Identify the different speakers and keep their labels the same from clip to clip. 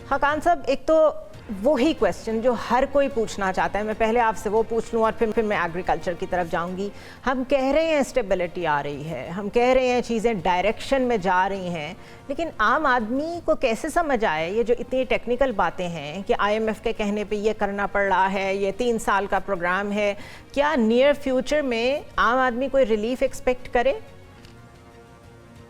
Speaker 1: खाकान साहब, एक तो वही क्वेश्चन जो हर कोई पूछना चाहता है, मैं पहले आपसे वो पूछ लूँ और फिर मैं एग्रीकल्चर की तरफ जाऊंगी। हम कह रहे हैं स्टेबिलिटी आ रही है, हम कह रहे हैं चीज़ें डायरेक्शन में जा रही हैं, लेकिन आम आदमी को कैसे समझ आए ये जो इतनी टेक्निकल बातें हैं कि IMF के कहने पे ये करना पड़ रहा है, ये 3 साल का प्रोग्राम है। क्या नियर फ्यूचर में आम आदमी कोई रिलीफ एक्सपेक्ट करे?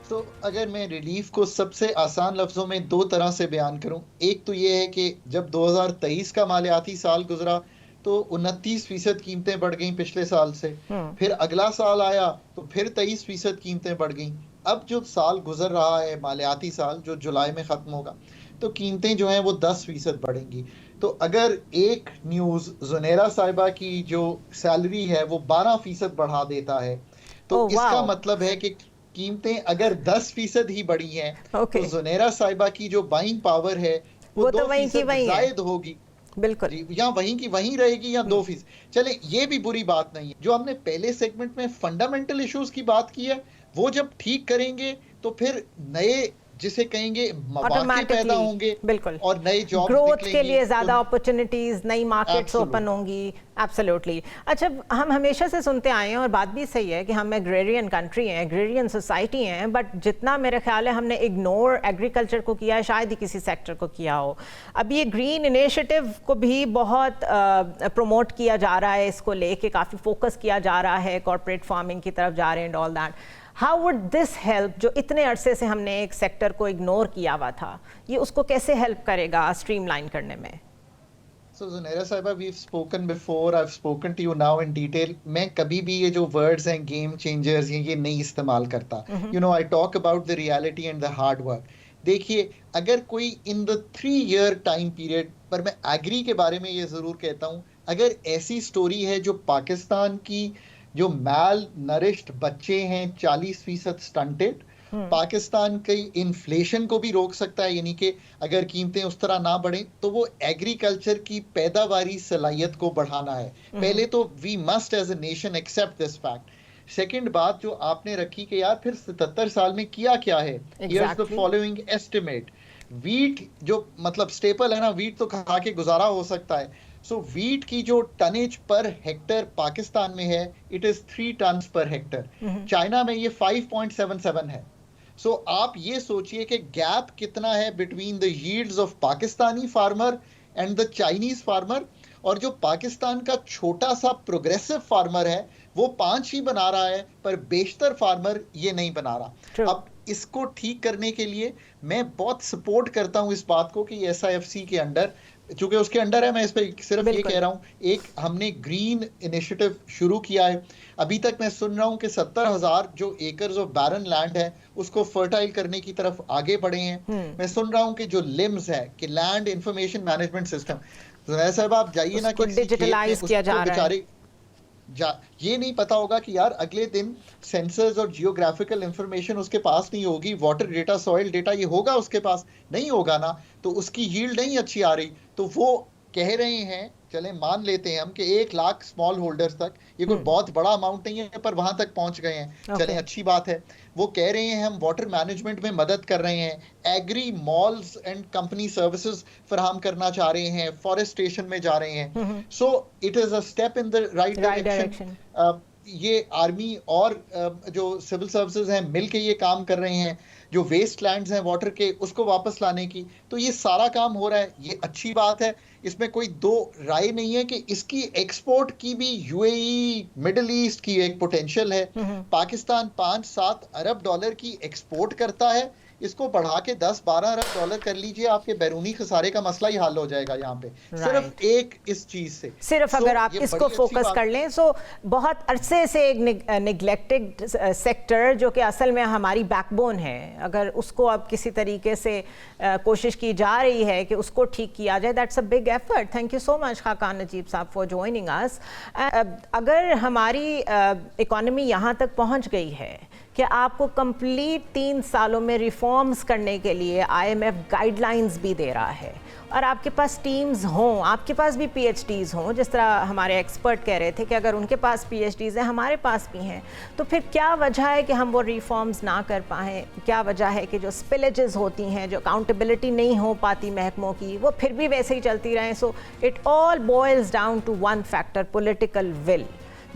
Speaker 2: तो अगर मैं रिलीफ को सबसे आसान लफ्जों में दो तरह से बयान करूं, एक तो ये है कि जब 2023 का मालियाती साल गुजरा तो 29% कीमतें बढ़ गईं पिछले साल से। फिर अगला साल आया तो फिर 23% कीमतें बढ़ गईं। अब जो साल गुजर रहा है मालियाती साल, जो जुलाई में खत्म होगा, तो कीमतें जो हैं वो 10% बढ़ेंगी। तो अगर एक न्यूज़ जुनेरा साहिबा की जो सैलरी है वो 12% बढ़ा देता है, तो इसका मतलब है कि कीमतें अगर 10% ही बढ़ी हैं, तो जुनेरा साहिबा की जो बाइंग पावर है वो 2% जायद होगी।
Speaker 1: बिल्कुल,
Speaker 2: या वहीं की वहीं रहेगी या 2%। चले, ये भी बुरी बात नहीं है। जो हमने पहले सेगमेंट में फंडामेंटल इश्यूज की बात की है, वो जब ठीक करेंगे तो फिर नए, जिसे कहेंगे, मौके पैदा होंगे,
Speaker 1: बिल्कुल,
Speaker 2: और नए जॉब
Speaker 1: ग्रोथ के लिए ज्यादा अपॉर्चुनिटीज, नई मार्केट्स ओपन होंगी। एब्सोल्युटली। अच्छा, हम हमेशा से सुनते आए हैं और बात भी सही है कि हम एग्रेरियन कंट्री हैं, एग्रेरियन सोसाइटी हैं, बट जितना मेरे ख्याल है हमने इग्नोर एग्रीकल्चर को किया है, शायद ही किसी सेक्टर को किया हो। अब ये ग्रीन इनिशिएटिव को भी बहुत प्रमोट किया जा रहा है, इसको लेके काफ़ी फोकस किया जा रहा है, कॉर्पोरेट फार्मिंग की तरफ जा रहे हैं and all that. How would this help, जो इतने अरसे से हमने एक सेक्टर को इग्नोर किया हुआ था, ये उसको कैसे हेल्प करेगा स्ट्रीमलाइन करने में?
Speaker 2: So Zunaira साहिबा, we've spoken before, I've spoken to you now in detail. मैं कभी भी ये जो वर्ड्स हैं गेम चेंजर्स ये नहीं इस्तेमाल करता। You know, I talk about the reality and the hard work. देखिए, अगर कोई in the 3-year time period पर, मैं एग्री के बारे में ये ज़रूर कहता हूँ, अगर ऐसी स्टोरी है जो पाकिस्तान की जो मैल नरिश्ड बच्चे हैं 40% स्टंटेड, पाकिस्तान की इन्फ्लेशन को भी रोक सकता है, यानी कि अगर कीमतें उस तरह ना बढ़ें तो वो एग्रीकल्चर की पैदावारी सलाहियत को बढ़ाना है। पहले तो we must as a nation accept this fact. Second बात जो आपने रखी कि यार फिर 77 साल में किया क्या है, here's the following estimate. Wheat जो मतलब स्टेपल है ना, वीट तो खा के गुजारा हो सकता है। सो वीट की जो टनेज पर हेक्टर पाकिस्तान में है, it is 3 ton per hectare. China में ये 5.77 है। सो आप ये सोचिए कि गैप कितना है between the yields of Pakistani farmer and the Chinese farmer. और जो पाकिस्तान का छोटा सा प्रोग्रेसिव फार्मर है वो 5 ही बना रहा है, पर बेशतर फार्मर ये नहीं बना रहा। अब इसको ठीक करने के लिए मैं बहुत सपोर्ट करता हूं इस बात को कि SIFC के अंडर, चूंकि उसके अंडर है, मैं इस पर सिर्फ ये कह रहा हूँ, एक हमने ग्रीन इनिशिएटिव शुरू किया है। अभी तक मैं सुन रहा हूँ कि 70,000 जो एकर्स ऑफ बैरन लैंड है उसको फर्टाइल करने की तरफ आगे बढ़े हैं। मैं सुन रहा हूँ कि जो लिम्स है कि लैंड इंफॉर्मेशन मैनेजमेंट सिस्टम, साहब आप जाइए ना कि
Speaker 1: डिजिटलाइज किया जा रहा है।
Speaker 2: ये नहीं पता होगा कि यार अगले दिन सेंसर्स और जियोग्राफिकल इंफॉर्मेशन उसके पास नहीं होगी, वाटर डेटा, सॉइल डेटा ये होगा उसके पास नहीं होगा ना, तो उसकी यील्ड नहीं अच्छी आ रही। तो वो कह रहे हैं, चले मान लेते हैं हम कि 1 लाख स्मॉल होल्डर्स तक, ये कोई बहुत बड़ा अमाउंट नहीं है पर वहां तक पहुंच गए हैं, चले अच्छी बात है। वो कह रहे हैं हम वाटर मैनेजमेंट में मदद कर रहे हैं, agri malls and company services फराहम करना चाह रहे हैं, फॉरेस्टेशन में जा रहे हैं। So it is a step in the right direction. ये आर्मी और जो सिविल सर्विसेज हैं मिल के ये काम कर रहे हैं, जो वेस्ट लैंड्स हैं वाटर के उसको वापस लाने की, तो ये सारा काम हो रहा है, ये अच्छी बात है। इसमें कोई दो राय नहीं है कि इसकी एक्सपोर्ट की भी UAE, मिडिल ईस्ट की एक पोटेंशियल है। पाकिस्तान 5-7 अरब डॉलर की एक्सपोर्ट करता है, इसको बढ़ा के 10-12 अरब डॉलर कर लीजिए, आपके बैरूनी खसारे का मसला ही हल हो जाएगा यहाँ पे। सिर्फ एक इस चीज से,
Speaker 1: सिर्फ अगर आप इसको फोकस कर लें। सो बहुत अरसे से एक निगलेक्टेड सेक्टर जो कि असल में हमारी बैकबोन है, अगर उसको अब किसी तरीके से कोशिश की जा रही है कि उसको ठीक किया जाए, that's a big effort. Thank you so much Khaqan Najeeb sahab for joining us. अगर हमारी इकोनॉमी यहाँ तक पहुँच गई है कि आपको कंप्लीट 3 सालों में रिफॉर्म्स करने के लिए IMF गाइडलाइंस भी दे रहा है, और आपके पास टीम्स हों, आपके पास भी PhDs हों, जिस तरह हमारे एक्सपर्ट कह रहे थे कि अगर उनके पास PhDs हैं, हमारे पास भी हैं, तो फिर क्या वजह है कि हम वो रिफॉर्म्स ना कर पाएँ? क्या वजह है कि जो स्पिलेजेस होती हैं, जो अकाउंटेबिलिटी नहीं हो पाती महकमों की, वो फिर भी वैसे ही चलती रहें? So it all boils down to one factor, political will.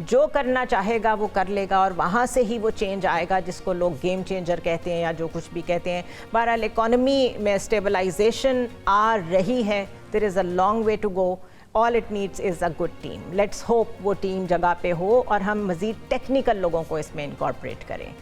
Speaker 1: जो करना चाहेगा वो कर लेगा, और वहाँ से ही वो चेंज आएगा जिसको लोग गेम चेंजर कहते हैं या जो कुछ भी कहते हैं। बहरहाल इकॉनमी में स्टेबलाइजेशन आ रही है, there is a long way to go, all it needs is a good team. Let's hope वो टीम जगह पे हो और हम मज़ीद टेक्निकल लोगों को इसमें इनकॉर्पोरेट करें।